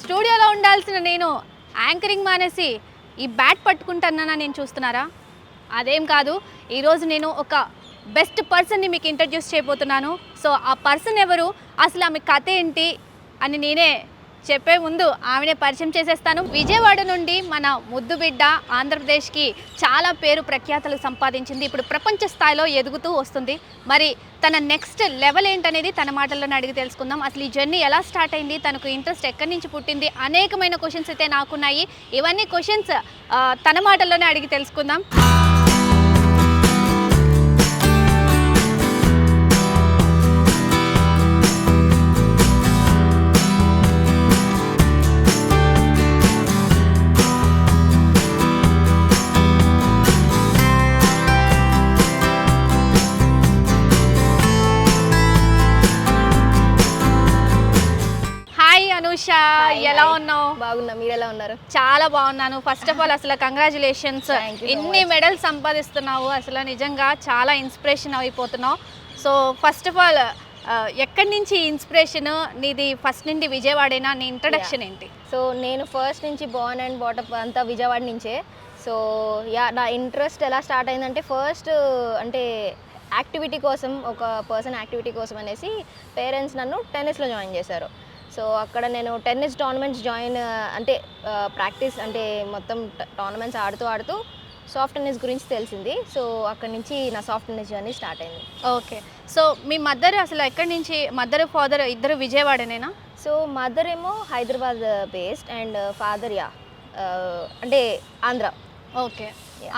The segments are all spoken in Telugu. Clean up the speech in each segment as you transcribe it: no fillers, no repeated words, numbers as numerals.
స్టూడియోలో ఉండాల్సిన నేను యాంకరింగ్ మానేసి ఈ బ్యాట్ పట్టుకుంటున్నానా నేను చూస్తున్నారా? అదేం కాదు. ఈరోజు నేను ఒక బెస్ట్ పర్సన్ని మీకు ఇంట్రడ్యూస్ చేయబోతున్నాను. సో ఆ పర్సన్ ఎవరు, అసలు ఆమె కథ ఏంటి అని నేనే చెప్పే ముందు ఆమెనే పరిచయం చేసేస్తాను. విజయవాడ నుండి మన ముద్దు బిడ్డ ఆంధ్రప్రదేశ్కి చాలా పేరు ప్రఖ్యాతలు సంపాదించింది. ఇప్పుడు ప్రపంచ స్థాయిలో ఎదుగుతూ వస్తుంది. మరి తన నెక్స్ట్ లెవెల్ ఏంటనేది తన మాటల్లోనే అడిగి తెలుసుకుందాం. అసలు ఈ జర్నీ ఎలా స్టార్ట్ అయింది, తనకు ఇంట్రెస్ట్ ఎక్కడి నుంచి పుట్టింది, అనేకమైన క్వశ్చన్స్ అయితే నాకున్నాయి. ఇవన్నీ క్వశ్చన్స్ తన మాటల్లోనే అడిగి తెలుసుకుందాం. అనుష, ఎలా ఉన్నావు? బాగున్నా, మీరు ఎలా ఉన్నారు? చాలా బాగున్నాను. ఫస్ట్ ఆఫ్ ఆల్ అసలు కంగ్రాచులేషన్స్, ఎన్ని మెడల్స్ సంపాదిస్తున్నావు, అసలు నిజంగా చాలా ఇన్స్పిరేషన్ అయిపోతున్నావు. సో ఫస్ట్ ఆఫ్ ఆల్ ఎక్కడి నుంచి ఇన్స్పిరేషన్ నీది? ఫస్ట్ నుండి విజయవాడేనా? నీ ఇంట్రడక్షన్ ఏంటి? సో నేను ఫస్ట్ నుంచి బోర్న్ అండ్ బాటప్ అంతా విజయవాడ నుంచే. సో నా ఇంట్రెస్ట్ ఎలా స్టార్ట్ అయిందంటే, ఫస్ట్ అంటే యాక్టివిటీ కోసం, ఒక పర్సన్ యాక్టివిటీ కోసం అనేసి పేరెంట్స్ నన్ను టెన్నిస్లో జాయిన్ చేశారు. సో అక్కడ నేను టెన్నిస్ టోర్నమెంట్స్ అంటే ప్రాక్టీస్ అంటే మొత్తం టోర్నమెంట్స్ ఆడుతూ సాఫ్ట్ టెన్నిస్ గురించి తెలిసింది. సో అక్కడ నుంచి నా సాఫ్ట్ టెన్నిస్ జర్నీ స్టార్ట్ అయింది. ఓకే. సో మీ మదర్ అసలు ఎక్కడి నుంచి? మదర్ ఫాదర్ ఇద్దరు విజయవాడనేనా? సో మదర్ ఏమో హైదరాబాద్ బేస్డ్ అండ్ ఫాదర్ అంటే ఆంధ్ర. ఓకే.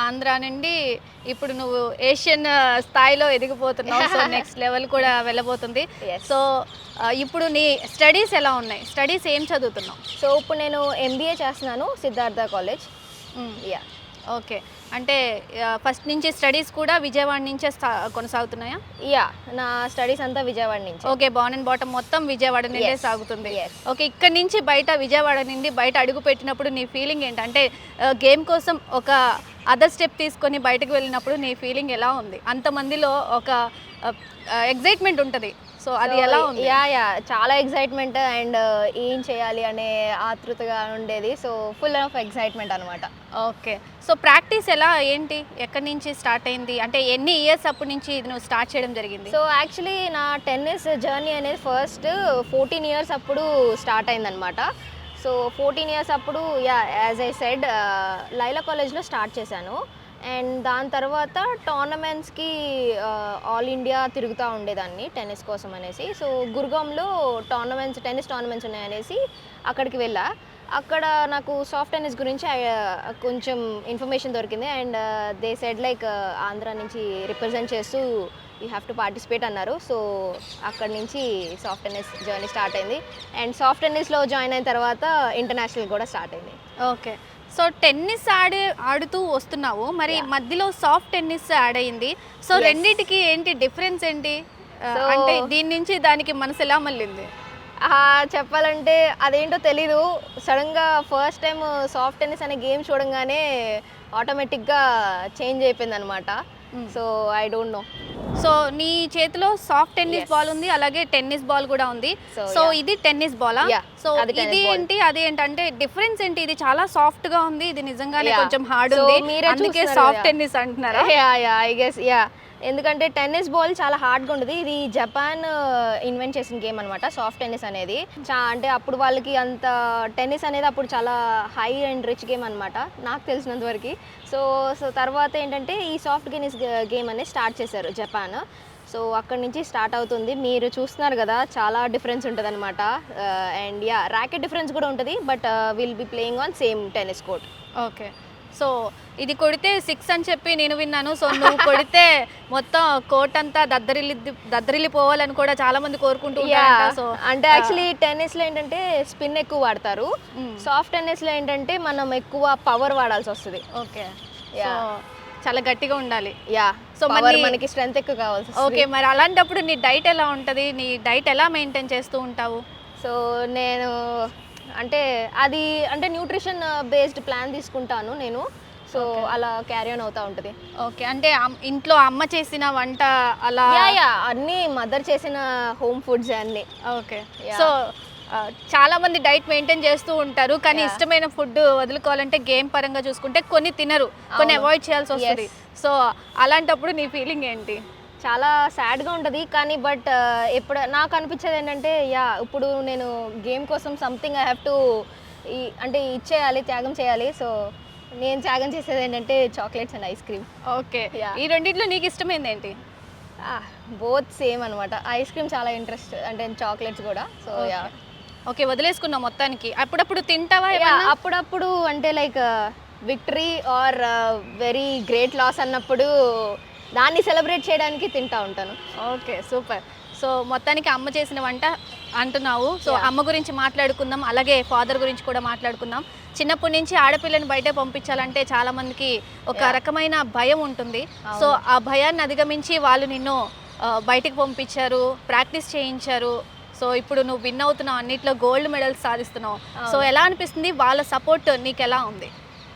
ఆంధ్ర నుండి ఇప్పుడు నువ్వు ఏషియన్ స్థాయిలో ఎదిగిపోతున్నావు. సో నెక్స్ట్ లెవెల్ కూడా వెళ్ళబోతుంది. సో ఇప్పుడు నీ స్టడీస్ ఎలా ఉన్నాయి? స్టడీస్ ఏం చదువుతున్నావు? సో ఇప్పుడు నేను MBA చేస్తున్నాను సిద్ధార్థ కాలేజ్. యా. ఓకే. అంటే ఫస్ట్ నుంచి స్టడీస్ కూడా విజయవాడ నుంచే కొనసాగుతున్నాయా? యా, నా స్టడీస్ అంతా విజయవాడ నుంచి. ఓకే. బోర్న్ అండ్ బాటమ్ మొత్తం విజయవాడ నుండే సాగుతుంది. ఓకే. ఇక్కడ నుంచి బయట విజయవాడ నుండి బయట అడుగు పెట్టినప్పుడు నీ ఫీలింగ్ ఏంటి? అంటే గేమ్ కోసం ఒక అదర్ స్టెప్ తీసుకొని బయటకు వెళ్ళినప్పుడు నీ ఫీలింగ్ ఎలా ఉంది? అంతమందిలో ఒక ఎగ్జైట్మెంట్ ఉంటుంది. సో అది ఎలా ఉంది? యా, చాలా ఎగ్జైట్మెంట్ అండ్ ఏం చేయాలి అనే ఆతృతగా ఉండేది. సో ఫుల్ ఆఫ్ ఎగ్జైట్మెంట్ అనమాట. ఓకే. సో ప్రాక్టీస్ ఎలా ఏంటి? ఎక్కడి నుంచి స్టార్ట్ అయింది? అంటే ఎన్ని ఇయర్స్ అప్పటి నుంచి ఇది నువ్వు స్టార్ట్ చేయడం జరిగింది? సో యాక్చువల్లీ నా టెన్నిస్ జర్నీ అనేది ఫస్ట్ 14 ఇయర్స్ అప్పుడు స్టార్ట్ అయిందనమాట. సో 14 ఇయర్స్ అప్పుడు యాజ్ ఐ సెడ్ లైలా కాలేజ్లో స్టార్ట్ చేశాను. అండ్ దాని తర్వాత టోర్నమెంట్స్కి ఆల్ ఇండియా తిరుగుతూ ఉండేదాన్ని టెన్నిస్ కోసం అనేసి. సో గుర్గాంలో టెన్నిస్ టోర్నమెంట్స్ ఉన్నాయనేసి అక్కడికి వెళ్ళా. అక్కడ నాకు సాఫ్ట్ టెన్నిస్ గురించి కొంచెం ఇన్ఫర్మేషన్ దొరికింది. And they said like Andhra నుంచి రిప్రజెంట్ చేస్తూ యూ హ్యావ్ టు పార్టిసిపేట్ అన్నారు. సో అక్కడి నుంచి సాఫ్ట్ టెన్నిస్ జర్నీ స్టార్ట్ అయింది. అండ్ సాఫ్ట్ టెన్నిస్లో జాయిన్ అయిన తర్వాత ఇంటర్నేషనల్ కూడా స్టార్ట్ అయింది. ఓకే. సో టెన్నిస్ ఆడుతూ వస్తున్నావు, మరి మధ్యలో సాఫ్ట్ టెన్నిస్ యాడ్ అయింది. సో రెండింటికి ఏంటి డిఫరెన్స్ ఏంటి? అంటే దీని నుంచి దానికి మనసు ఎలా మళ్ళింది? చెప్పాలంటే అదేంటో తెలీదు. సడన్గా ఫస్ట్ టైం సాఫ్ట్ టెన్నిస్ అనే గేమ్ చూడంగానే ఆటోమేటిక్గా చేంజ్ అయిపోయింది అనమాట. So I don't no. So నీ చేతిలో సాఫ్ట్ టెన్నిస్ బాల్ ఉంది, అలాగే టెన్నిస్ బాల్ కూడా ఉంది. సో ఇది టెన్నిస్ బాలా? సో ఇది ఏంటి అది ఏంటంటే డిఫరెన్స్ ఏంటి? ఇది చాలా సాఫ్ట్ గా ఉంది, ఇది నిజంగానే కొంచెం హార్డ్ ఉంది, అందుకే సాఫ్ట్ టెన్నిస్ అంటున్నారా? ఐ గెస్ ఎందుకంటే టెన్నిస్ బాల్ చాలా హార్డ్గా ఉంటుంది. ఇది జపాన్ ఇన్వెంట్ చేసిన గేమ్ అనమాట సాఫ్ట్ టెన్నిస్ అనేది. అంటే అప్పుడు వాళ్ళకి అంత టెన్నిస్ అనేది అప్పుడు చాలా హై అండ్ రిచ్ గేమ్ అనమాట నాకు తెలిసినంత వరకు. సో తర్వాత ఏంటంటే ఈ సాఫ్ట్ టెన్నిస్ గేమ్ అనేది స్టార్ట్ చేశారు జపాన్. సో అక్కడి నుంచి స్టార్ట్ అవుతుంది. మీరు చూస్తున్నారు కదా, చాలా డిఫరెన్స్ ఉంటుంది అనమాట. అండ్ ర్యాకెట్ డిఫరెన్స్ కూడా ఉంటుంది, but will be playing on same tennis court. Okay. So ఇది కొడితే 6 అని చెప్పి నేను విన్నాను. సో నువ్వు కొడితే మొత్తం కోర్ట్ అంతా దద్దరిల్లిపోవాలని కూడా చాలా మంది కోరుకుంటూ ఉంటారు. సో అంటే యాక్చువల్లీ టెన్నిస్లో ఏంటంటే స్పిన్ ఎక్కువ వాడతారు, సాఫ్ట్ టెన్నిస్లో ఏంటంటే మనం ఎక్కువ పవర్ వాడాల్సి వస్తుంది. ఓకే. చాలా గట్టిగా ఉండాలి. సో మనకి స్ట్రెంత్ ఎక్కువ కావాల్సి. ఓకే. మరి అలాంటప్పుడు నీ డైట్ ఎలా ఉంటుంది? నీ డైట్ ఎలా మెయింటైన్ చేస్తూ ఉంటావు? సో నేను అంటే అది అంటే న్యూట్రిషన్ బేస్డ్ ప్లాన్ తీసుకుంటాను నేను. సో అలా క్యారీ ఆన్ అవుతా ఉంటుంది. ఓకే. అంటే ఇంట్లో అమ్మ చేసిన వంట అలా అన్నీ మదర్ చేసిన హోమ్ ఫుడ్స్ అన్నీ. ఓకే. సో చాలా మంది డైట్ మెయింటైన్ చేస్తూ ఉంటారు కానీ Yeah. ఇష్టమైన ఫుడ్ వదులుకోవాలంటే గేమ్ పరంగా చూసుకుంటే కొన్ని తినరు, కొన్ని అవును. అవాయిడ్ చేయాల్సి వస్తుంది. Yes. సో అలాంటప్పుడు నీ ఫీలింగ్ ఏంటి? చాలా సాడ్గా ఉంటుంది కానీ బట్ ఎప్పుడు నాకు అనిపించేది ఏంటంటే ఇప్పుడు నేను గేమ్ కోసం సంథింగ్ ఐ హ్యావ్ టు అంటే ఇచ్చేయాలి, త్యాగం చేయాలి. సో నేను త్యాగం చేసేది ఏంటంటే chocolates and ice cream. Okay, Yeah. ఈ రెండిట్లో నీకు ఇష్టమైంది ఏంటి? బోత్ సేమ్ అనమాట. ఐస్ క్రీమ్ చాలా ఇంట్రెస్ట్, అంటే చాక్లెట్స్ కూడా. సో యా ఓకే, వదిలేసుకున్నావు మొత్తానికి. అప్పుడప్పుడు తింటావా ఏమన్నా? అప్పుడప్పుడు అంటే like victory or very great loss అన్నప్పుడు దాన్ని సెలబ్రేట్ చేయడానికి తింటా ఉంటాను. Okay, super. సో మొత్తానికి అమ్మ చేసిన వంట అంటున్నావు. So Yeah. అమ్మ గురించి మాట్లాడుకుందాం, అలాగే ఫాదర్ గురించి కూడా మాట్లాడుకుందాం. చిన్నప్పటి నుంచి ఆడపిల్లని బయట పంపించాలంటే చాలా మందికి ఒక Yeah. రకమైన భయం ఉంటుంది. సో ఆ భయాన్ని అధిగమించి వాళ్ళు నిన్ను బయటికి పంపించారు, ప్రాక్టీస్ చేయించారు. సో ఇప్పుడు నువ్వు విన్ అవుతున్నావు, అన్నిట్లో గోల్డ్ మెడల్స్ సాధిస్తున్నావు. సో ఎలా అనిపిస్తుంది? వాళ్ళ సపోర్ట్ నీకు ఎలా ఉంది?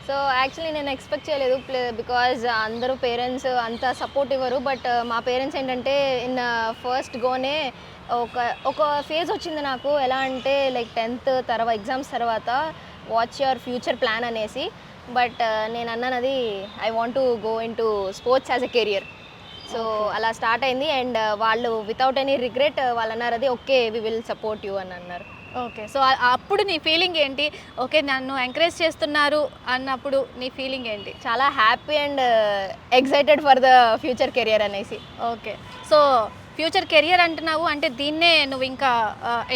సో యాక్చువల్లీ నేను ఎక్స్పెక్ట్ చేయలేదు, బికాజ్ అందరూ పేరెంట్స్ అంత సపోర్ట్ ఇవ్వరు. బట్ మా పేరెంట్స్ ఏంటంటే ఇన్ ఫస్ట్ గోనే ఒక ఫేజ్ వచ్చింది నాకు. ఎలా అంటే లైక్ 10th తర్వాత ఎగ్జామ్స్ తర్వాత వాచ్ యువర్ ఫ్యూచర్ ప్లాన్ అనేసి. బట్ నేను అన్నాను అది I want to go in to sports as a career. So అలా స్టార్ట్ అయింది. అండ్ వాళ్ళు వితౌట్ ఎనీ రిగ్రెట్ వాళ్ళు అన్నారు అది okay we will support you అని అన్నారు. ఓకే, సో అప్పుడు నీ ఫీలింగ్ ఏంటి? ఓకే, నన్ను ఎంకరేజ్ చేస్తున్నారు అన్నప్పుడు నీ ఫీలింగ్ ఏంటి? చాలా happy and excited for the future career అనేసి. ఓకే, సో ఫ్యూచర్ కెరియర్ అంటున్నావు అంటే దీన్నే నువ్వు ఇంకా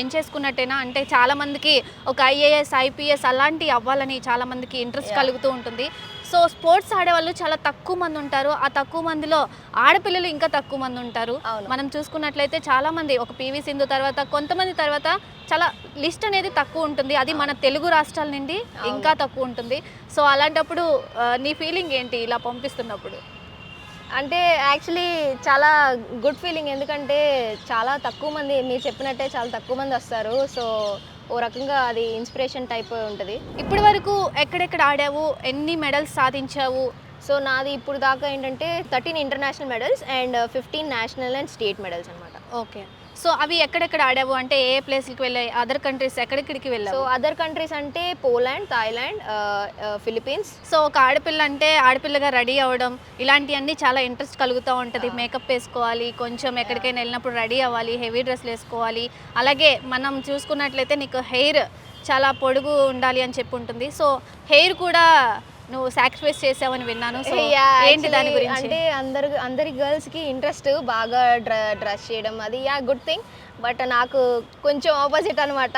ఎంచేసుకున్నట్టేనా? అంటే చాలామందికి ఒక ఐఏఎస్, ఐపీఎస్ అలాంటివి అవ్వాలని చాలామందికి ఇంట్రెస్ట్ Yeah. కలుగుతూ ఉంటుంది. సో స్పోర్ట్స్ ఆడేవాళ్ళు చాలా తక్కువ మంది ఉంటారు. ఆ తక్కువ మందిలో ఆడపిల్లలు ఇంకా తక్కువ మంది ఉంటారు. అవును. మనం చూసుకున్నట్లయితే చాలామంది ఒక పివి సింధు తర్వాత కొంతమంది తర్వాత చాలా లిస్ట్ అనేది తక్కువ ఉంటుంది. అది మన తెలుగు రాష్ట్రాల నుండి ఇంకా తక్కువ ఉంటుంది. సో అలాంటప్పుడు నీ ఫీలింగ్ ఏంటి ఇలా పంపిస్తున్నప్పుడు? అంటే యాక్చువల్లీ చాలా గుడ్ ఫీలింగ్, ఎందుకంటే చాలా తక్కువ మంది, మీరు చెప్పినట్టే చాలా తక్కువ మంది వస్తారు. సో ఓ రకంగా అది ఇన్స్పిరేషన్ టైప్ ఉంటుంది. ఇప్పటి వరకు ఎక్కడెక్కడ ఆడావు, ఎన్ని మెడల్స్ సాధించావు? సో నాది ఇప్పుడు దాకా ఏంటంటే 13 international medals and 15 national and state medals అనమాట. ఓకే, సో అవి ఎక్కడెక్కడ ఆడావు? అంటే ఏ ప్లేస్కి వెళ్ళాయి? అదర్ కంట్రీస్ ఎక్కడెక్కడికి సో వెళ్ళావు? అదర్ కంట్రీస్ అంటే పోలాండ్, థాయిలాండ్, ఫిలిప్పీన్స్. సో ఒక ఆడపిల్ల అంటే ఆడపిల్లగా రెడీ అవ్వడం ఇలాంటివన్నీ చాలా ఇంట్రెస్ట్ కలుగుతూ ఉంటుంది. మేకప్ వేసుకోవాలి, కొంచెం ఎక్కడికైనా వెళ్ళినప్పుడు రెడీ అవ్వాలి, హెవీ డ్రెస్లు వేసుకోవాలి. అలాగే మనం చూసుకున్నట్లయితే నీకు హెయిర్ చాలా పొడుగు ఉండాలి అని చెప్పి ఉంటుంది. సో హెయిర్ కూడా నువ్వు సాక్రిఫైస్ చేసావని విన్నాను. సో ఏంటి దాని గురించి? అంటే అందరి గర్ల్స్కి ఇంట్రెస్ట్ బాగా డ్రెస్ చేయడం, అది గుడ్ థింగ్. బట్ నాకు కొంచెం ఆపోజిట్ అనమాట.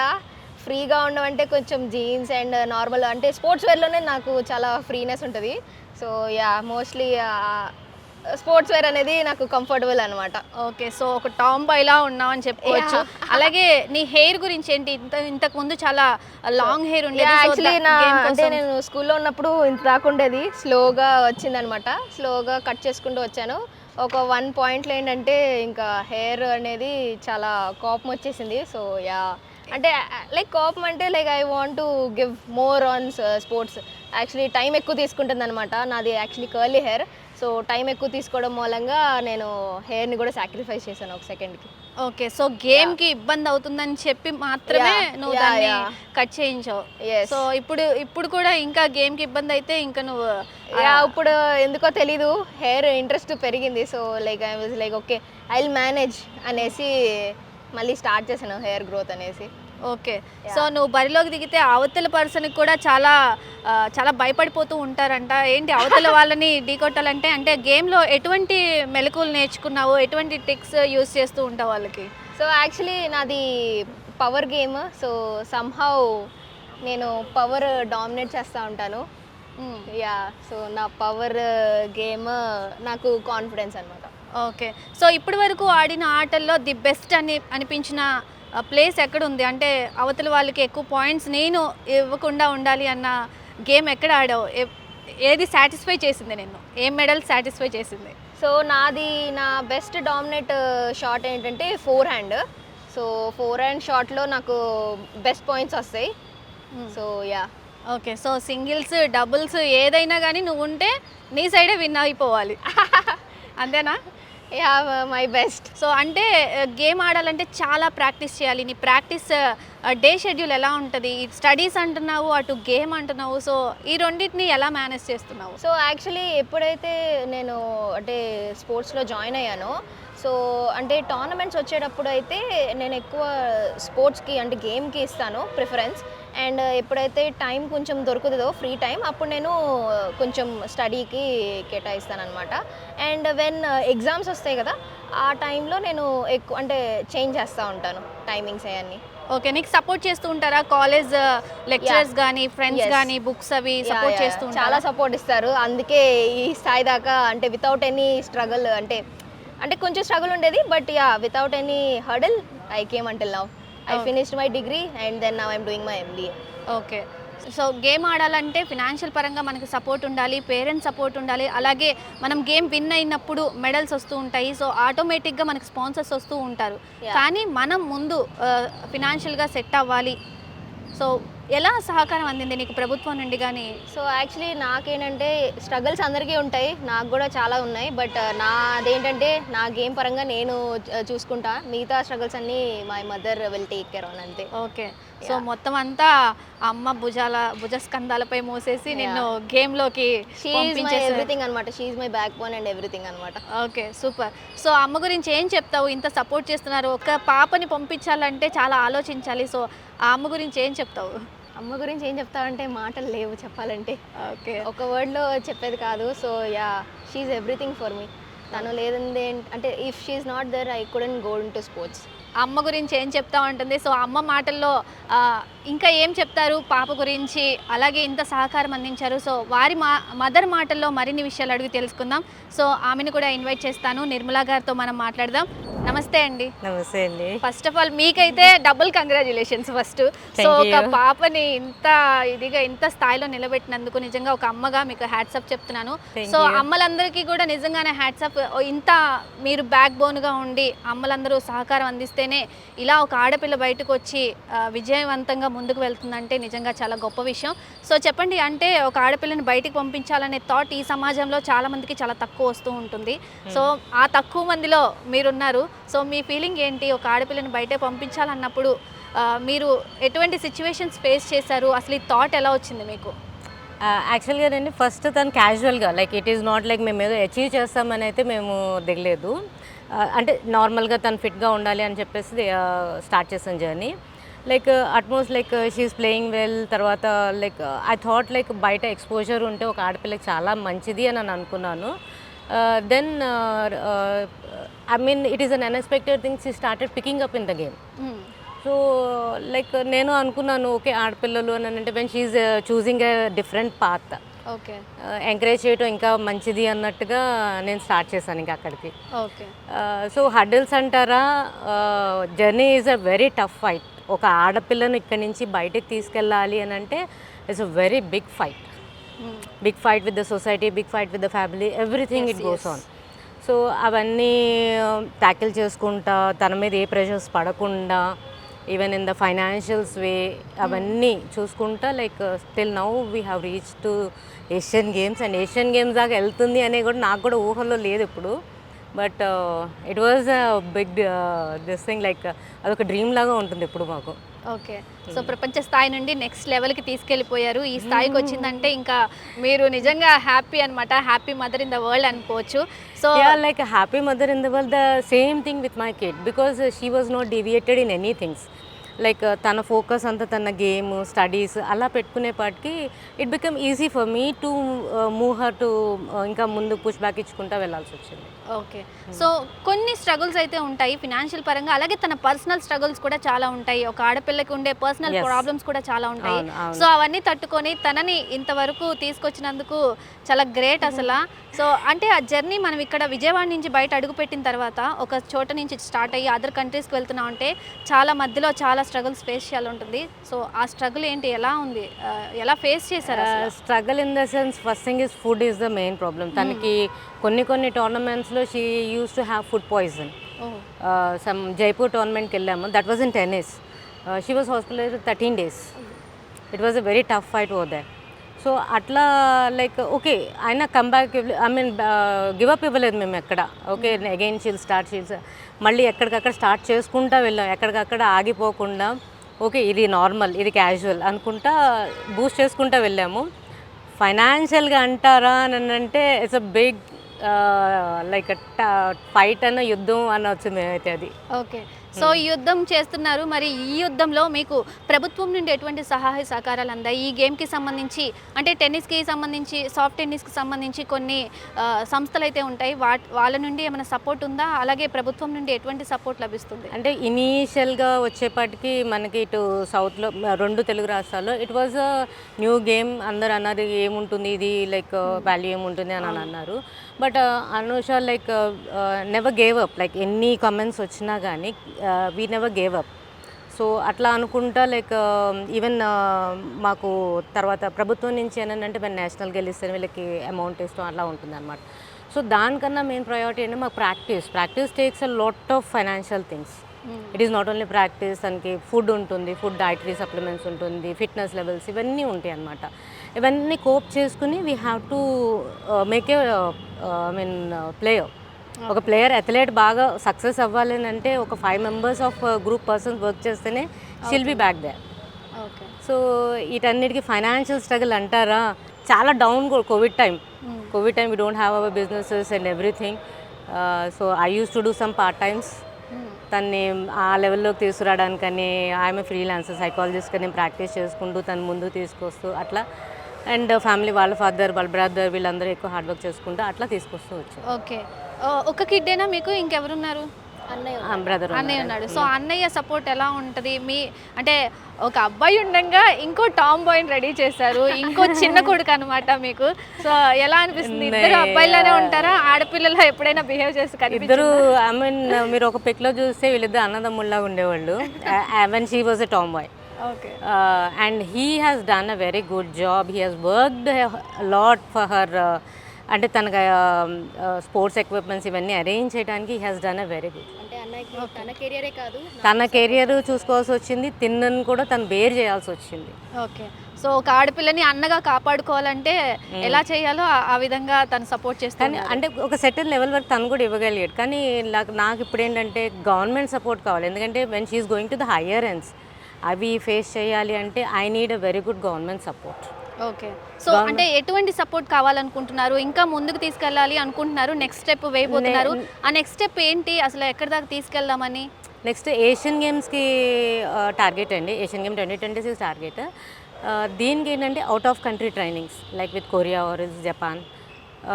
ఫ్రీగా ఉండడం అంటే కొంచెం జీన్స్ అండ్ నార్మల్ అంటే స్పోర్ట్స్ వేర్లోనే నాకు చాలా ఫ్రీనెస్ ఉంటుంది. సో మోస్ట్లీ స్పోర్ట్స్ వేర్ అనేది నాకు కంఫర్టబుల్ అనమాట. ఓకే, సో ఒక టామ్ బాయ్లా ఉన్నావు అని చెప్పుకోవచ్చు. అలాగే నీ హెయిర్ గురించి ఏంటి? ఇంతకు ముందు చాలా లాంగ్ హెయిర్ ఉండేది. యాక్చువల్లీ అంటే నేను స్కూల్లో ఉన్నప్పుడు ఇంత దాకా ఉండేది, స్లోగా వచ్చిందనమాట. స్లోగా కట్ చేసుకుంటూ వచ్చాను. ఒక 1 పాయింట్లో ఏంటంటే ఇంకా హెయిర్ అనేది చాలా కోపం వచ్చేసింది. సో అంటే లైక్ కోపం అంటే like I want to give more on sports. Actually time ఎక్కువ తీసుకుంటుంది అనమాట. నాది actually curly hair. So time ఎక్కువ తీసుకోవడం మూలంగా నేను హెయిర్ని కూడా సాక్రిఫైస్ చేశాను ఒక సెకండ్కి. ఓకే, సో గేమ్కి ఇబ్బంది అవుతుందని చెప్పి మాత్రమే నువ్వు దాన్ని కట్ చేయించావు. సో ఇప్పుడు కూడా ఇంకా గేమ్కి ఇబ్బంది అయితే ఇంకా నువ్వు ఇప్పుడు ఎందుకో తెలీదు హెయిర్ ఇంట్రెస్ట్ పెరిగింది. So like I was like okay I will manage అనేసి మళ్ళీ స్టార్ట్ చేశాను హెయిర్ గ్రోత్ అనేసి. ఓకే, సో నువ్వు బరిలోకి దిగితే అవతల పర్సన్కి కూడా చాలా చాలా భయపడిపోతూ ఉంటారంట. ఏంటి అవతల వాళ్ళని ఢీకొట్టాలంటే? అంటే గేమ్లో ఎటువంటి మెలకువలు నేర్చుకున్నావు, ఎటువంటి ట్రిక్స్ యూస్ చేస్తూ ఉంటావు వాళ్ళకి? సో యాక్చువల్లీ నాది పవర్ గేమ్. సో సమ్హౌ నేను పవర్ డామినేట్ చేస్తూ ఉంటాను. సో నా పవర్ గేమ్ నాకు కాన్ఫిడెన్స్ అనమాట. ఓకే, సో ఇప్పటి వరకు ఆడిన ఆటల్లో ది బెస్ట్ అని అనిపించిన ప్లేస్ ఎక్కడ ఉంది? అంటే అవతల వాళ్ళకి ఎక్కువ పాయింట్స్ నేను ఇవ్వకుండా ఉండాలి అన్న గేమ్ ఎక్కడ ఆడావు? ఏది సాటిస్ఫై చేసింది నిన్ను? ఏ మెడల్ సాటిస్ఫై చేసింది? సో నా బెస్ట్ డామినేట్ షాట్ ఏంటంటే 4 హ్యాండ్. సో 4 హ్యాండ్ షాట్లో నాకు బెస్ట్ పాయింట్స్ వస్తాయి. So okay, so singles, doubles ఏదైనా కానీ నువ్వు ఉంటే నీ సైడే విన్ అయిపోవాలి అంతేనా? Yeah my best. సో అంటే గేమ్ ఆడాలంటే చాలా ప్రాక్టీస్ చేయాలి. నీ ప్రాక్టీస్ డే షెడ్యూల్ ఎలా ఉంటుంది? స్టడీస్ అంటున్నావు, అటు గేమ్ అంటున్నావు. సో ఈ రెండింటిని ఎలా మేనేజ్ చేస్తున్నావు? సో యాక్చువల్లీ ఎప్పుడైతే నేను అంటే స్పోర్ట్స్లో జాయిన్ అయ్యానో, సో అంటే టోర్నమెంట్స్ వచ్చేటప్పుడు అయితే నేను ఎక్కువ స్పోర్ట్స్కి అంటే గేమ్కి ఇస్తాను ప్రిఫరెన్స్. అండ్ ఎప్పుడైతే టైం కొంచెం దొరుకుతుందో ఫ్రీ టైం, అప్పుడు నేను కొంచెం స్టడీకి కేటాయిస్తాను అనమాట. అండ్ వెన్ ఎగ్జామ్స్ వస్తాయి కదా, ఆ టైంలో నేను ఎక్కువ అంటే చేంజ్ చేస్తూ ఉంటాను టైమింగ్స్ అవన్నీ. ఓకే, నీకు సపోర్ట్ చేస్తూ ఉంటారా కాలేజ్ లెక్చరర్స్ కానీ, ఫ్రెండ్స్ Yes. కానీ, బుక్స్ అవి సపోర్ట్ చేస్తూ ఉంటారా? చాలా సపోర్ట్ ఇస్తారు. అందుకే ఈ స్థాయి దాకా అంటే వితౌట్ ఎనీ స్ట్రగుల్ అంటే అంటే కొంచెం స్ట్రగుల్ ఉండేది, but yeah without any hurdle I came until now. I finished my degree and then now I'm doing my MBA. Okay. So game ఆడాలంటే ఫినాన్షియల్ పరంగా మనకి సపోర్ట్ ఉండాలి, పేరెంట్స్ సపోర్ట్ ఉండాలి, అలాగే మనం గేమ్ విన్ అయినప్పుడు మెడల్స్ వస్తూ ఉంటాయి. సో ఆటోమేటిక్గా మనకి స్పాన్సర్స్ వస్తూ ఉంటారు. Yeah. కానీ మనం ముందు ఫినాన్షియల్గా సెట్ అవ్వాలి. సో ఎలా సహకారం అందింది నీకు ప్రభుత్వం నుండి కానీ? సో యాక్చువల్లీ నాకేంటంటే స్ట్రగుల్స్ అందరికీ ఉంటాయి, నాకు కూడా చాలా ఉన్నాయి. బట్ అదేంటంటే నా గేమ్ పరంగా నేను చూసుకుంటా, మిగతా స్ట్రగుల్స్ అన్నీ my mother will take care on అంతే. ఓకే. సో మొత్తం అంతా అమ్మ భుజస్కంధాలపై మోసేసి నిన్ను గేమ్లోకి షీ ఈజ్ మై ఎవ్రీథింగ్ అనమాట. She is my backbone and everything అనమాట. Okay, super. సో అమ్మ గురించి ఏం చెప్తావు? ఇంత సపోర్ట్ చేస్తున్నారు, ఒక పాపని పంపించాలంటే చాలా ఆలోచించాలి. సో ఆ అమ్మ గురించి ఏం చెప్తావు? అమ్మ గురించి ఏం చెప్తావంటే మాటలు లేవు చెప్పాలంటే, ఓకే. ఒక వర్డ్లో చెప్పేది కాదు. So yeah she is everything for me. తను లేదంటే అంటే if she is not there I couldn't go in to sports. అమ్మ గురించి ఏం చెప్తా ఉంటుంది? సో అమ్మ మాటల్లో ఇంకా ఏం చెప్తారు పాప గురించి? అలాగే ఇంత సహకారం అందించారు. సో వారి మదర్ మాటల్లో మరిన్ని విషయాలు అడిగి తెలుసుకుందాం. సో ఆమెను కూడా ఇన్వైట్ చేస్తాను. నిర్మలా గారితో మనం మాట్లాడదాం. నమస్తే అండి. నమస్తే అండి. ఫస్ట్ ఆఫ్ ఆల్ మీకైతే డబుల్ కంగ్రాచులేషన్స్ ఫస్ట్. సో ఒక పాపని ఇంత ఇదిగా ఇంత స్థాయిలో నిలబెట్టినందుకు నిజంగా ఒక అమ్మగా మీకు హ్యాట్సప్ చెప్తున్నాను. సో అమ్మలందరికీ కూడా నిజంగానే హ్యాట్సప్. ఇంత మీరు బ్యాక్ బోన్గా ఉండి అమ్మలందరూ సహకారం అందిస్తేనే ఇలా ఒక ఆడపిల్ల బయటకు వచ్చి విజయవంతంగా ముందుకు వెళ్తుందంటే నిజంగా చాలా గొప్ప విషయం. సో చెప్పండి, అంటే ఒక ఆడపిల్లని బయటికి పంపించాలనే థాట్ ఈ సమాజంలో చాలా మందికి చాలా తక్కువ వస్తూ ఉంటుంది. సో ఆ తక్కువ మందిలో మీరున్నారు. సో మీ ఫీలింగ్ ఏంటి? ఒక ఆడపిల్లని బయటే పంపించాలన్నప్పుడు మీరు ఎటువంటి సిచ్యువేషన్స్ ఫేస్ చేశారు? అసలు ఈ థాట్ ఎలా వచ్చింది మీకు? యాక్చువల్గా అండి ఫస్ట్ తను క్యాజువల్గా like it is not like మేము ఏదో అచీవ్ చేస్తామని అయితే మేము దిగలేదు. అంటే నార్మల్గా తను ఫిట్గా ఉండాలి అని చెప్పేసి స్టార్ట్ చేసాం journey. Like utmost like she's playing well. తర్వాత లైక్ ఐ థాట్ లైక్ బయట ఎక్స్పోజర్ ఉంటే ఒక ఆడపిల్లకి చాలా మంచిది అని నేను అనుకున్నాను. Then I mean it is un unexpected thing she started picking up in the game. So like నేను అనుకున్నాను ఓకే ఆడపిల్లలు అని అంటే when she's choosing a different path, okay, encourage చేయటం ఇంకా మంచిది అన్నట్టుగా నేను స్టార్ట్ చేశాను ఇంకా అక్కడికి. ఓకే. సో హర్డిల్స్ అంటారా, journey is a very tough fight. ఒక ఆడపిల్లను ఇక్కడి నుంచి బయటకు తీసుకెళ్ళాలి అని అంటే it's a very big fight. Big fight with the society, big fight with the family, everything it goes on. So అవన్నీ ట్యాకిల్ చేసుకుంటా, తన మీద ఏ ప్రెషర్స్ పడకుండా, even in the financials way అవన్నీ చూసుకుంటా like still now we have reach to Asian Games. And Asian Games దాకా వెళ్తుంది అనే కూడా నాకు కూడా ఊహల్లో లేదు ఇప్పుడు. But it was a big this thing, like అదొక డ్రీమ్ లాగా ఉంటుంది ఇప్పుడు మాకు. ఓకే. సో ప్రపంచ స్థాయి నుండి నెక్స్ట్ లెవెల్కి తీసుకెళ్ళిపోయారు. ఈ స్థాయికి వచ్చిందంటే ఇంకా మీరు నిజంగా హ్యాపీ అనమాట. Happy mother in the world అనుకోవచ్చు. So like happy mother in the world. The same thing with my kid because she was not deviated in any things. Like తన ఫోకస్ అంతా తన గేమ్, స్టడీస్ అలా పెట్టుకునేపాటికి it become easy for me to move her to ఇంకా ముందు పుష్ బ్యాక్ ఇచ్చుకుంటా వెళ్ళాల్సి వచ్చింది. ఓకే. సో కొన్ని స్ట్రగుల్స్ అయితే ఉంటాయి ఫినాన్షియల్ పరంగా, అలాగే తన పర్సనల్ స్ట్రగుల్స్ కూడా చాలా ఉంటాయి. ఒక ఆడపిల్లకి ఉండే పర్సనల్ ప్రాబ్లమ్స్ కూడా చాలా ఉంటాయి. సో అవన్నీ తట్టుకొని తనని ఇంతవరకు తీసుకొచ్చినందుకు చాలా గ్రేట్ అసలు. సో అంటే ఆ జర్నీ మనం ఇక్కడ విజయవాడ నుంచి బయట అడుగుపెట్టిన తర్వాత ఒక చోట నుంచి స్టార్ట్ అయ్యి అదర్ కంట్రీస్కి వెళ్తున్నాం అంటే చాలా మధ్యలో చాలా స్ట్రగుల్స్ ఫేస్ చేయాలి ఉంటుంది. సో ఆ స్ట్రగుల్ ఏంటి, ఎలా ఉంది, ఎలా ఫేస్ చేశారు? Struggle in the sense first thing is food is the main problem. తనకి కొన్ని టోర్నమెంట్స్లో she use to have food poison. Some Jaipur టోర్నమెంట్కి వెళ్ళాము, that was in tennis. She was hospitalized 13 days. It was a very tough fight over that. So అట్లా లైక్ ఓకే ఆయన comeback I mean give up ఇవ్వలేదు మేము ఎక్కడ. ఓకే అగైన్ షీల్స్ మళ్ళీ ఎక్కడికక్కడ స్టార్ట్ చేసుకుంటా వెళ్ళాం, ఎక్కడికక్కడ ఆగిపోకుండా. ఓకే ఇది నార్మల్, ఇది క్యాజువల్ అనుకుంటా బూస్ట్ చేసుకుంటా వెళ్ళాము. ఫైనాన్షియల్గా అంటారా అని అంటే it's a big like fight అన్న యుద్ధం అనవచ్చు మేమైతే అది. ఓకే, సో ఈ యుద్ధం చేస్తున్నారు. మరి ఈ యుద్ధంలో మీకు ప్రభుత్వం నుండి ఎటువంటి సహాయ సహకారాలు అందాయి? ఈ గేమ్కి సంబంధించి అంటే టెన్నిస్కి సంబంధించి, సాఫ్ట్ టెన్నిస్కి సంబంధించి కొన్ని సంస్థలు అయితే ఉంటాయి, వాళ్ళ నుండి ఏమైనా సపోర్ట్ ఉందా? అలాగే ప్రభుత్వం నుండి ఎటువంటి సపోర్ట్ లభిస్తుంది? అంటే ఇనీషియల్గా వచ్చేపాటికి మనకి ఇటు సౌత్లో 2 తెలుగు రాష్ట్రాల్లో it was a new game. అందరు అన్నారు ఏముంటుంది ఇది, లైక్ వాల్యూ ఏముంటుంది అని అన్నారు. But Anusha like never gave up, like ఎన్ని కామెంట్స్ వచ్చినా కానీ we never gave up. So అట్లా అనుకుంటా లైక్ ఈవెన్ మాకు తర్వాత ప్రభుత్వం నుంచి ఏంటంటే మేము నేషనల్ గెలిస్తే వీళ్ళకి అమౌంట్ ఇస్తాం అట్లా ఉంటుంది అనమాట. సో దానికన్నా మెయిన్ ప్రయారిటీ అంటే మాకు practice takes a lot of financial things. It is not only practice, దానికి ఫుడ్ ఉంటుంది, ఫుడ్ డైటరీ సప్లిమెంట్స్ ఉంటుంది, ఫిట్నెస్ లెవెల్స్ ఇవన్నీ ఉంటాయి అన్నమాట. ఇవన్నీ కోప్ చేసుకుని we have to make a I mean player. ఒక ప్లేయర్ అథ్లెట్ బాగా సక్సెస్ అవ్వాలి అంటే ఒక 5 members of group persons work చేస్తేనే she'll be back they. Okay, so వీటన్నిటికీ ఫైనాన్షియల్ స్ట్రగుల్ అంటారా, చాలా down. Covid time we don't have our businesses and everything. So I use to do some part times. తన్ని ఆ లెవెల్లోకి తీసుకురావడానికని ఐఎమ్ ఫ్రీలాన్సర్ సైకాలజిస్ట్ కానీ ప్రాక్టీస్ చేసుకుంటూ తను ముందు తీసుకొస్తూ అట్లా. అండ్ ఫ్యామిలీ వాళ్ళ ఫాదర్ వాళ్ళ బ్రదర్ వీళ్ళందరూ ఎక్కువ హార్డ్ వర్క్ చేసుకుంటూ అట్లా తీసుకొస్తూ వచ్చారు. ఓకే, ఒక కిడ్డేనా మీకు? ఇంకెవరున్నారు? బ్రదర్ అన్నయ్య ఉన్నాడు. సో అన్నయ్య సపోర్ట్ ఎలా ఉంటుంది? మీ అంటే ఒక అబ్బాయి ఉండగా ఇంకో టామ్ బాయ్ని రెడీ చేశారు, ఇంకో చిన్న కొడుకు అనమాట మీకు. సో ఎలా అనిపిస్తుంది? ఇద్దరు అబ్బాయిలానే ఉంటారా? ఆడపిల్లలు ఎప్పుడైనా బిహేవ్ చేసి ఇద్దరు ఐ మీన్ మీరు ఒక పిక్లో చూస్తే వీళ్ళిద్దరు అన్నదమ్ముల్లా ఉండేవాళ్ళు. When she was a tomboy. Okay, and he has done a very good job. He has worked lot for her. అంటే తనకు స్పోర్ట్స్ ఎక్విప్మెంట్స్ ఇవన్నీ అరేంజ్ చేయడానికి he has done a very good. తన కెరియరే కాదు, తన కెరియర్ చూసుకోవాల్సి వచ్చింది, తిన్నను కూడా తను బేర్ చేయాల్సి వచ్చింది. ఓకే, సో ఒక ఆడపిల్లని అన్నగా కాపాడుకోవాలంటే ఎలా చేయాలో ఆ విధంగా తను సపోర్ట్ చేస్తాను. అంటే ఒక సెటిల్ లెవెల్ వరకు తను కూడా ఇవ్వగలిగాడు. కానీ నాకు ఇప్పుడు ఏంటంటే గవర్నమెంట్ సపోర్ట్ కావాలి. ఎందుకంటే when she's going to the higher ends అవి ఫేస్ చేయాలి అంటే I need a very good government support. Okay, so అంటే ఎటువంటి సపోర్ట్ కావాలనుకుంటున్నారు? ఇంకా ముందుకు తీసుకెళ్ళాలి అనుకుంటున్నారు, నెక్స్ట్ స్టెప్ వేయబోతున్నారు. ఆ నెక్స్ట్ స్టెప్ ఏంటి? అసలు ఎక్కడి దాకా తీసుకెళ్దామని? నెక్స్ట్ ఏషియన్ గేమ్స్కి టార్గెట్ అండి. Asian game 2026 target. దీనికి ఏంటంటే out of country trainings like with Korea or Japan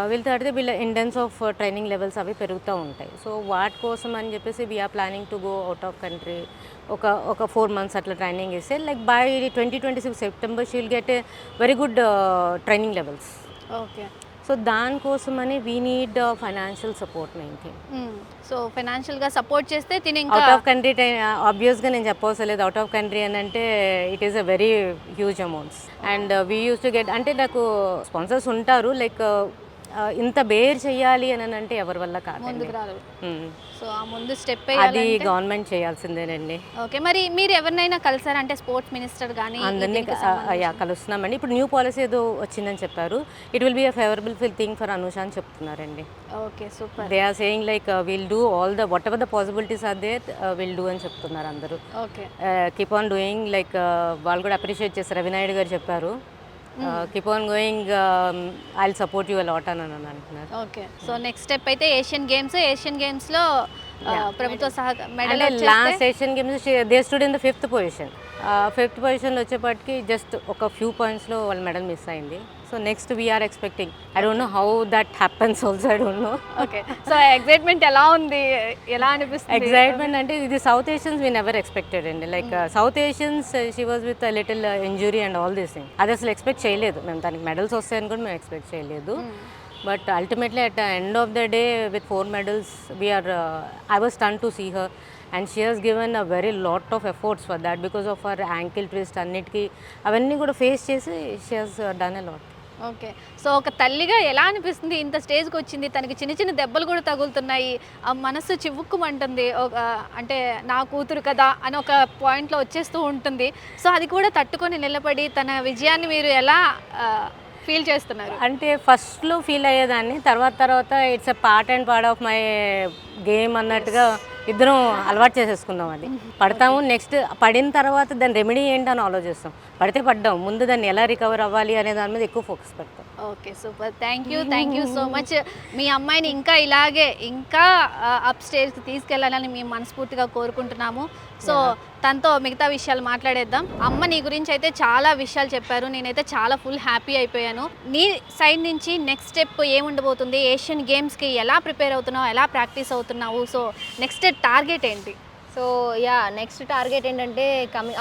వీళ్ళతో ఆడితే వీళ్ళ ఇంటెన్స్ ఆఫ్ ట్రైనింగ్ లెవెల్స్ అవి పెరుగుతూ ఉంటాయి. సో వాటి కోసం అని చెప్పేసి we're planning to go out of country. ఒక 4 months అట్లా ట్రైనింగ్ ఇస్తే like by 2026 September she'll get a very good training levels. Okay, so దానికోసమని we need financial support main thing. So ఫైనాన్షియల్గా సపోర్ట్ చేస్తే తిని ఇంకా అవుట్ ఆఫ్ కంట్రీ ఆబ్వియస్గా నేను చెప్పవసరం లేదు. అవుట్ ఆఫ్ కంట్రీ అని అంటే it is a very huge amounts. And we use to get అంటే నాకు స్పాన్సర్స్ ఉంటారు. లైక్ ఇంత బేర్ చెయ్యాలి అని అంటే ఎవరి వల్ల కాదు, ముందుకు రాదు. సో ఆ ముందు స్టెప్ అది గవర్నమెంట్ చేయాల్సిందేనండి. ఓకే, మరి మీరు ఎవరినైనా కలిసారా? అంటే స్పోర్ట్స్ మినిస్టర్ కానీ అందరినీ కలుస్తున్నామండి. ఇప్పుడు న్యూ పాలసీ ఏదో వచ్చిందని చెప్పారు. It will be a favourable thing for Anusha అని చెప్తున్నారండి. Okay, super. They are saying like will do all the whatever the possibilities are there will do అని చెప్తున్నారు అందరూ. Okay, keep on doing like వాళ్ళు కూడా అప్రిషియేట్ చేస్తారు. రవినాయుడు గారు చెప్పారు keep on going I will support you a lot అని అంటున్నారు. ఓకే, సో నెక్స్ట్ స్టెప్ అయితే ఏషియన్ గేమ్స్లో ప్రభుత్వ మెడల్ అంటే last Asian games they stood in the 5th position. 5th పొజిషన్లో వచ్చేప్పటికి జస్ట్ ఒక ఫ్యూ పాయింట్స్లో వాళ్ళ మెడల్ మిస్ అయింది. So next we're expecting. I don't know how that happens also. I don't know. Okay, so excitement ఎలా ఉంది? ఎలా అనిపిస్తుంది? ఎక్సైట్మెంట్ అంటే ఇది South Asians we never expected అండి. Like South Asians she was with little injury and all this thing. అది అసలు ఎక్స్పెక్ట్ చేయలేదు మేము. దానికి మెడల్స్ వస్తాయని కూడా మేము ఎక్స్పెక్ట్ చేయలేదు. But ultimately at the end of the day with 4 medals I was stunned to see her, and she has given a very lot of efforts for that because of her ankle twist అన్నిటికీ అవన్నీ కూడా ఫేస్ చేసి she has done a lot. Okay. So ఒక తల్లిగా ఎలా అనిపిస్తుంది? ఇంత స్టేజ్‌కి వచ్చింది. తనకి చిన్న చిన్న దెబ్బలు కూడా తగులుతున్నాయి. ఆ మనసు చివుక్కుమంటుంది. అంటే నా కూతురు కదా అని ఒక పాయింట్‌లో వచ్చేస్తూ ఉంటుంది. సో అది కూడా తట్టుకొని నిలబడి తన విజయాన్ని మీరు ఎలా ఫీల్ చేస్తున్నారు? అంటే ఫస్ట్‌లో ఫీల్ అయ్యేదాన్ని. తర్వాత it's a part and part of my game అన్నట్టుగా ఇద్దరం అలవాటు చేసేసుకున్నాం అది. పడతాము, నెక్స్ట్ పడిన తర్వాత దాని రెమెడీ ఏంటని ఆలోచిస్తాం. పడితే పడ్డాం, ముందు దాన్ని ఎలా రికవర్ అవ్వాలి అనే దాని మీద ఎక్కువ ఫోకస్ పెడతాం. Okay, super. Thank you so much. మీ అమ్మాయిని ఇంకా ఇలాగే ఇంకా అప్ స్టేజ్కి తీసుకెళ్ళాలని మేము మనస్ఫూర్తిగా కోరుకుంటున్నాము. సో తనతో మిగతా విషయాలు మాట్లాడేద్దాం. అమ్మ నీ గురించి అయితే చాలా విషయాలు చెప్పారు. నేనైతే చాలా ఫుల్ హ్యాపీ అయిపోయాను. నీ సైడ్ నుంచి నెక్స్ట్ స్టెప్ ఏముండబోతుంది? ఏషియన్ గేమ్స్కి ఎలా ప్రిపేర్ అవుతున్నావు, ఎలా ప్రాక్టీస్ అవుతున్నావు? సో నెక్స్ట్ టార్గెట్ ఏంటి? సో నెక్స్ట్ టార్గెట్ ఏంటంటే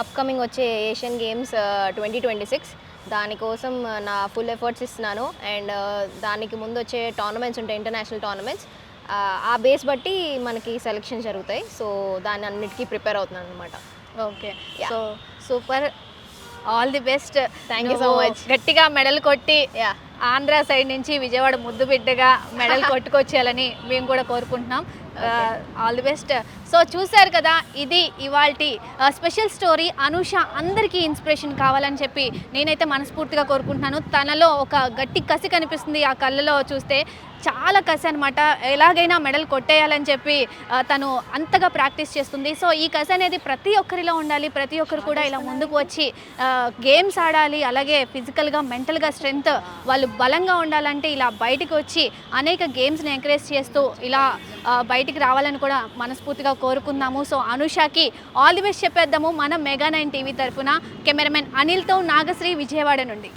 అప్కమింగ్ వచ్చే ఏషియన్ గేమ్స్ 2026 దానికోసం నా ఫుల్ ఎఫర్ట్స్ ఇస్తున్నాను. అండ్ దానికి ముందు వచ్చే టోర్నమెంట్స్ ఉంటాయి, ఇంటర్నేషనల్ టోర్నమెంట్స్. ఆ బేస్ బట్టి మనకి సెలెక్షన్ జరుగుతాయి. సో దాని అన్నిటికీ ప్రిపేర్ అవుతున్నాను అనమాట. Okay, so super. All the best. Thank you so much. గట్టిగా మెడల్ కొట్టి ఆంధ్ర సైడ్ నుంచి విజయవాడ ముద్దు బిడ్డగా మెడల్ కొట్టుకొచ్చేయాలని మేము కూడా కోరుకుంటున్నాం. All the best. సో చూశారు కదా, ఇది ఇవాల్టి స్పెషల్ స్టోరీ. అనూష అందరికీ ఇన్స్పిరేషన్ కావాలని చెప్పి నేనైతే మనస్ఫూర్తిగా కోరుకుంటున్నాను. తనలో ఒక గట్టి కసి కనిపిస్తుంది ఆ కళ్ళలో చూస్తే. చాలా కసి అనమాట. ఎలాగైనా మెడల్ కొట్టేయాలని చెప్పి తను అంతగా ప్రాక్టీస్ చేస్తుంది. సో ఈ కసి అనేది ప్రతి ఒక్కరిలో ఉండాలి. ప్రతి ఒక్కరు కూడా ఇలా ముందుకు వచ్చి గేమ్స్ ఆడాలి. అలాగే ఫిజికల్గా మెంటల్గా స్ట్రెంగ్త్ వాళ్ళు బలంగా ఉండాలంటే ఇలా బయటికి వచ్చి అనేక గేమ్స్ని ఎంకరేజ్ చేస్తూ ఇలా బయటికి రావాలని కూడా మనస్ఫూర్తిగా కోరుకుందాము. సో అనూషకి ఆల్ ది బెస్ట్ చెప్పేద్దాము మన మెగా 9 టీవీ తరఫున. కెమెరామెన్ అనిల్తో నాగశ్రీ, విజయవాడ నుండి.